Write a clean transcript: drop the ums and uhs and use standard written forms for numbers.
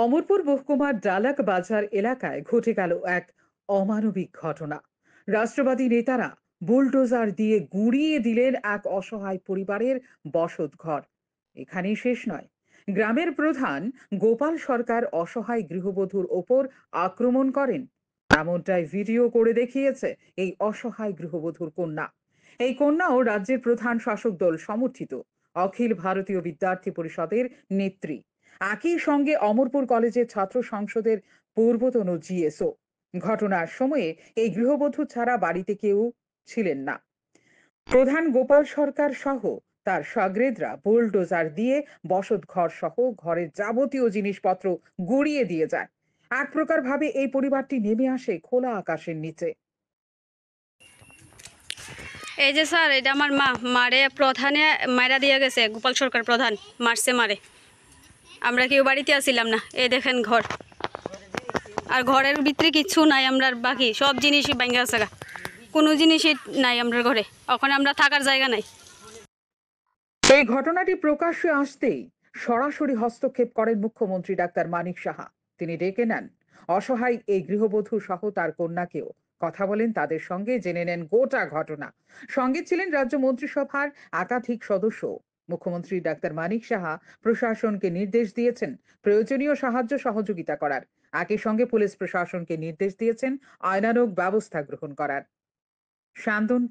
অমরপুর মহকুমার ডালাক বাজার এলাকায় ঘটে গেল এক অমানবিক ঘটনা। রাষ্ট্রবাদী নেতারা বুলডোজার দিয়ে গুঁড়িয়ে দিলেন এক অসহায় পরিবারের বসতঘর। এখানেই শেষ নয়, গ্রামের প্রধান গোপাল সরকার অসহায় গৃহবধূর ওপর আক্রমণ করেন। এমনটাই ভিডিও করে দেখিয়েছে এই অসহায় গৃহবধূর কন্যা। এই কন্যাও রাজ্যের প্রধান শাসক দল সমর্থিত অখিল ভারতীয় বিদ্যার্থী পরিষদের নেত্রী। একই সঙ্গে অমরপুর কলেজের ছাত্র সংসদের পূর্বতন জিএসও। ঘটনার সময়ে এই গৃহবধূ ছাড়া বাড়িতে কেউ ছিলেন না। প্রধান গোপাল সরকার সহ তার সগ্রেদরা বুলডোজার দিয়ে বসত ঘর সহ ঘরের যাবতীয় জিনিসপত্র গুঁড়িয়ে দিয়ে যায়। এক প্রকার ভাবে এই পরিবারটি নেমে আসে খোলা আকাশের নিচে। এই যে স্যার, এটা আমার মারে প্রধানে মায়েরা দিয়ে গেছে। গোপাল সরকার প্রধান মারছে মারে। আমরা কেউ বাড়িতে আসিলাম না। এই দেখেন ঘর, আর ঘরের ভিতরে কিচ্ছু নাই। আমরা বাকি সব জিনিসই ভাঙ্গা আছে, কোনো জিনিসই নাই আমরা ঘরে। ওখানে আমরা থাকার জায়গা নাই। এই ঘটনাটি প্রকাশ্যে আসতেই সরাসরি হস্তক্ষেপ করেন মুখ্যমন্ত্রী ডাক্তার মানিক সাহা। তিনি ডেকে নেন অসহায় এই গৃহবধূ সহ তার কন্যাকেও, কথা বলেন তাদের সঙ্গে, জেনে নেন গোটা ঘটনা। সঙ্গে ছিলেন রাজ্য মন্ত্রিসভার একাধিক সদস্য। মুখ্যমন্ত্রী ডাক্তার মানিক সাহা প্রশাসনকে নির্দেশ দিয়েছেন প্রয়োজনীয় সাহায্য সহযোগিতা করার। একই সঙ্গে পুলিশ প্রশাসনকে নির্দেশ দিয়েছেন আইনানুগ ব্যবস্থা গ্রহণ করার। শান্তন